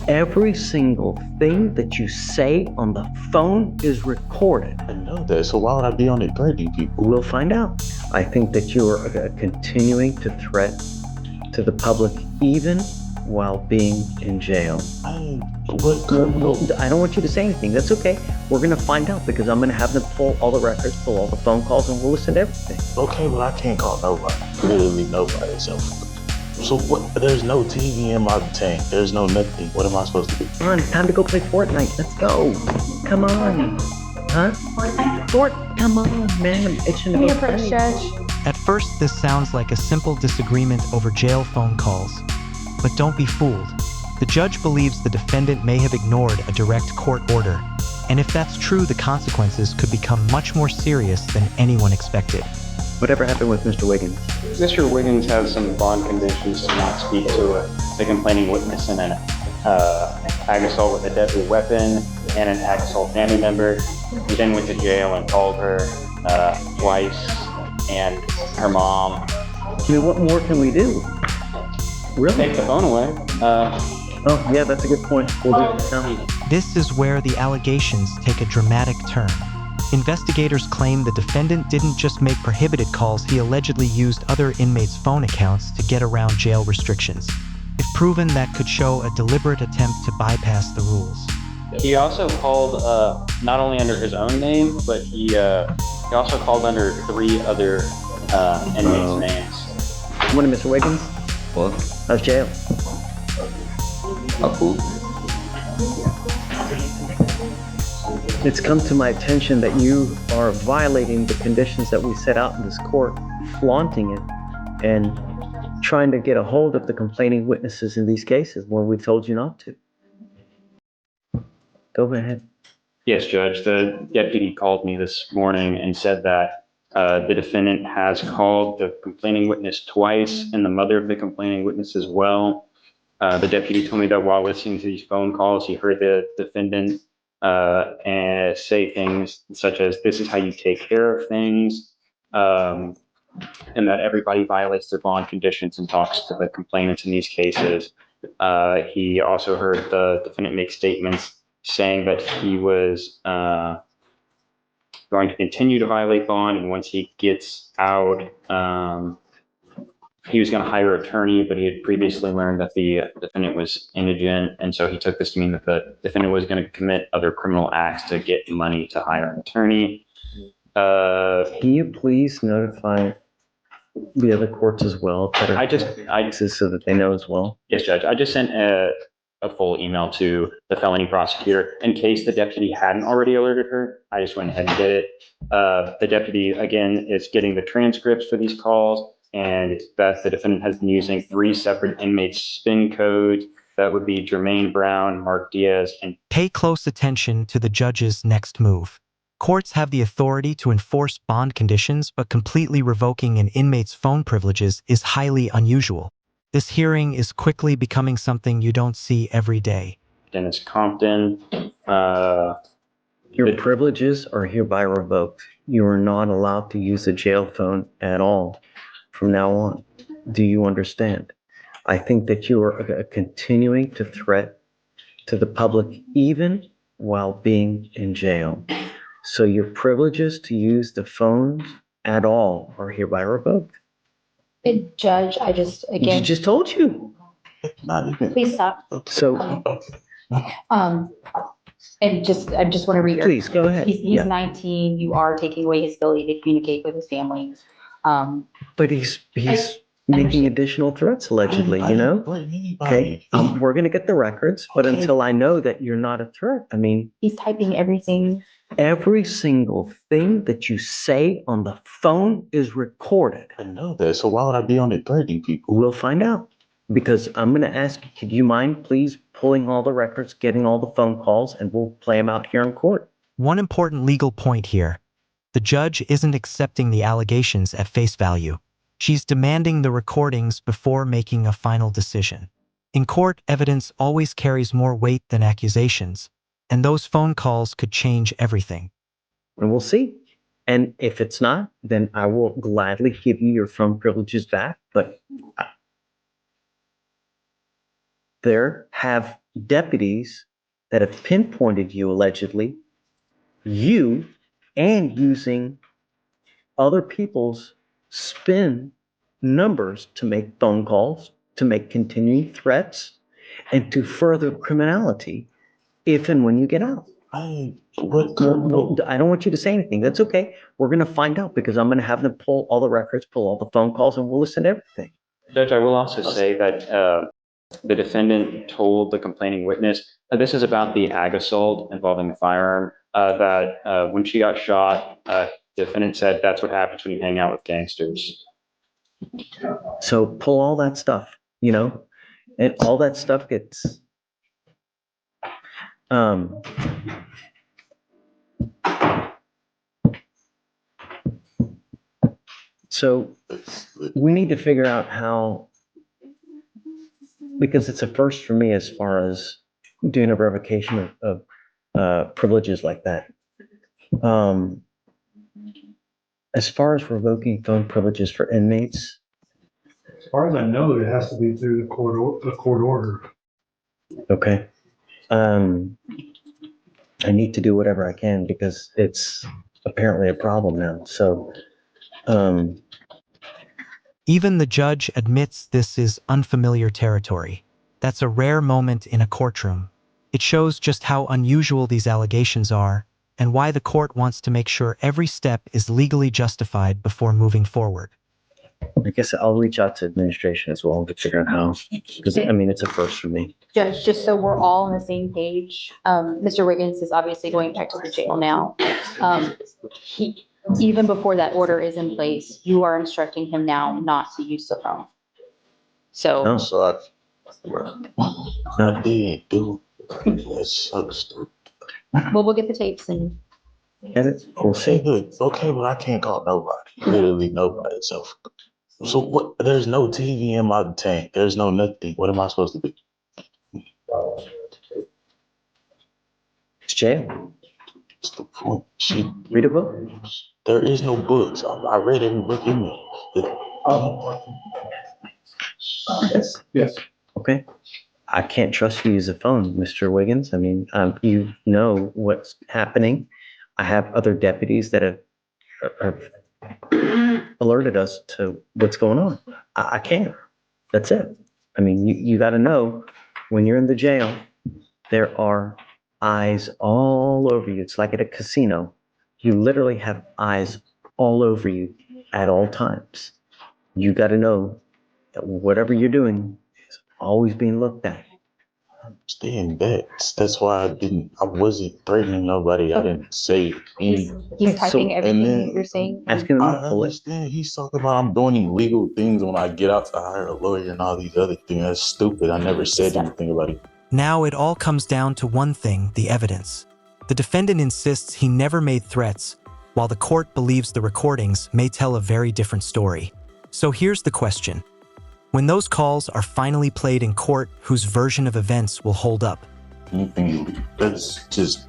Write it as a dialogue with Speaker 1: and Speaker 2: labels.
Speaker 1: Every single thing that you say on the phone is recorded.
Speaker 2: I know that, so why would I be on it threatening people?
Speaker 1: We'll find out. I think that you are continuing to threat to the public even while being in jail.
Speaker 2: What criminal?
Speaker 1: I don't want you to say anything. That's okay. We're going to find out because I'm going to have them pull all the records, pull all the phone calls, and we'll listen to everything.
Speaker 2: Okay, but I can't call nobody. Literally nobody. So what? There's no TV in my tank. There's no nothing. What am I supposed to do?
Speaker 1: Come on, time to go play Fortnite. Let's go. Come on. Huh? Fortnite? Come on, man. I'm itching to go play.
Speaker 3: At first, this sounds like a simple disagreement over jail phone calls. But don't be fooled. The judge believes the defendant may have ignored a direct court order. And if that's true, the consequences could become much more serious than anyone expected.
Speaker 1: Whatever happened with Mr. Wiggins?
Speaker 4: Mr. Wiggins has some bond conditions to not speak to the complaining witness in an ag assault with a deadly weapon and an ag assault family member. He then went to jail and called her twice and her mom.
Speaker 1: I mean, what more can we do? Really?
Speaker 4: Take the phone away.
Speaker 1: Oh, yeah, that's a good point. We'll do it now.
Speaker 3: This is where the allegations take a dramatic turn. Investigators claim the defendant didn't just make prohibited calls, he allegedly used other inmates' phone accounts to get around jail restrictions. If proven, that could show a deliberate attempt to bypass the rules.
Speaker 4: He also called not only under his own name, but he also called under 3 other inmates' names.
Speaker 1: Morning, Mr. Wiggins.
Speaker 5: What?
Speaker 1: How's jail?
Speaker 5: Cool.
Speaker 1: It's come to my attention that you are violating the conditions that we set out in this court, flaunting it, and trying to get a hold of the complaining witnesses in these cases when we told you not to. Go ahead.
Speaker 4: Yes, Judge. The deputy called me this morning and said that the defendant has called the complaining witness twice and the mother of the complaining witness as well. The deputy told me that while listening to these phone calls, he heard the defendant and say things such as, "This is how you take care of things," and that everybody violates their bond conditions and talks to the complainants in these cases. He also heard the defendant make statements saying that he was going to continue to violate bond, and once he gets out, he was going to hire an attorney, but he had previously learned that the defendant was indigent, and so he took this to mean that the defendant was going to commit other criminal acts to get money to hire an attorney.
Speaker 1: Can you please notify the other courts as well? So that they know as well.
Speaker 4: Yes, Judge. I just sent a full email to the felony prosecutor in case the deputy hadn't already alerted her. I just went ahead and did it. The deputy, again, is getting the transcripts for these calls, and that the defendant has been using 3 separate inmates' spin codes. That would be Jermaine Brown, Mark Diaz, and...
Speaker 3: Pay close attention to the judge's next move. Courts have the authority to enforce bond conditions, but completely revoking an inmate's phone privileges is highly unusual. This hearing is quickly becoming something you don't see every day.
Speaker 4: Dennis Compton.
Speaker 1: Your privileges are hereby revoked. You are not allowed to use a jail phone at all from now on. Do you understand? I think that you are continuing to threat to the public even while being in jail. So your privileges to use the phones at all are hereby revoked.
Speaker 6: Judge, I just, again,
Speaker 1: She just told you.
Speaker 2: Not even.
Speaker 6: please stop.
Speaker 1: So
Speaker 6: And I just want to read.
Speaker 1: please go ahead.
Speaker 6: He's
Speaker 1: Yeah.
Speaker 6: 19. You are taking away his ability to communicate with his family.
Speaker 1: But he's making additional threats allegedly, you know? Okay, we're gonna get the records, but until I know that you're not a threat, I mean,
Speaker 6: He's typing everything.
Speaker 1: every single thing that you say on the phone is recorded.
Speaker 2: I know that, so why would I be on it threatening people?
Speaker 1: We'll find out. Because I'm gonna ask you, could you mind please pulling all the records, getting all the phone calls, and we'll play them out here in court.
Speaker 3: One important legal point here. The judge isn't accepting the allegations at face value. She's demanding the recordings before making a final decision. In court, evidence always carries more weight than accusations, and those phone calls could change everything.
Speaker 1: And we'll see. And if it's not, then I will gladly give you your phone privileges back. But there have deputies that have pinpointed you allegedly, you, and using other people's spin numbers to make phone calls, to make continuing threats, and to further criminality if and when you get out.
Speaker 2: I what?
Speaker 1: Well, I don't want you to say anything. That's okay. We're going to find out because I'm going to have them pull all the records, pull all the phone calls, and we'll listen to everything.
Speaker 4: Judge, I will also say that the defendant told the complaining witness, this is about the ag assault involving the firearm, that when she got shot, the defendant said that's what happens when you hang out with gangsters.
Speaker 1: So pull all that stuff, and all that stuff gets, so we need to figure out how, because it's a first for me as far as doing a revocation of privileges like that. As far as revoking phone privileges for inmates,
Speaker 5: As far as I know, it has to be through a court order.
Speaker 1: okay. I need to do whatever I can because it's apparently a problem now. So,
Speaker 3: Even the judge admits this is unfamiliar territory. That's a rare moment in a courtroom. It shows just how unusual these allegations are and why the court wants to make sure every step is legally justified before moving forward.
Speaker 1: I guess I'll reach out to administration as well to figure out how, because I mean, it's a first for me.
Speaker 6: Judge, just so we're all on the same page, Mr. Wiggins is obviously going back to the jail now. Even before that order is in place, you are instructing him now not to use the phone. So,
Speaker 1: Oh,
Speaker 2: So I did do. That's so stupid.
Speaker 6: well, we'll get the tapes and
Speaker 1: get it? We'll
Speaker 2: Okay,
Speaker 1: see.
Speaker 2: good. Okay, but I can't call nobody. Literally nobody. So what? There's no TV in my tank. There's no nothing. What am I supposed to do?
Speaker 1: It's jail.
Speaker 2: What's the point?
Speaker 1: Read a book.
Speaker 2: There is no books. I read every book in there.
Speaker 5: Yes.
Speaker 1: Okay. I can't trust you to use a phone, Mr. Wiggins. I mean, you know what's happening. I have other deputies that have alerted us to what's going on. I can't. That's it. I mean, you got to know when you're in the jail, there are eyes all over you. It's like at a casino. You literally have eyes all over you at all times. You got to know that whatever you're doing is always being looked at.
Speaker 2: Stay in bed. That's why I wasn't threatening nobody. I didn't say
Speaker 6: he's
Speaker 2: anything.
Speaker 6: typing everything
Speaker 2: then-
Speaker 6: that you're saying.
Speaker 1: Asking them
Speaker 2: I
Speaker 1: to pull it.
Speaker 2: understand he's talking about I'm doing illegal things when I get out to hire a lawyer and all these other things. That's stupid. I never said anything about it.
Speaker 3: Now it all comes down to one thing, the evidence. The defendant insists he never made threats, while the court believes the recordings may tell a very different story. So here's the question. When those calls are finally played in court, whose version of events will hold up?
Speaker 2: Anything. That's just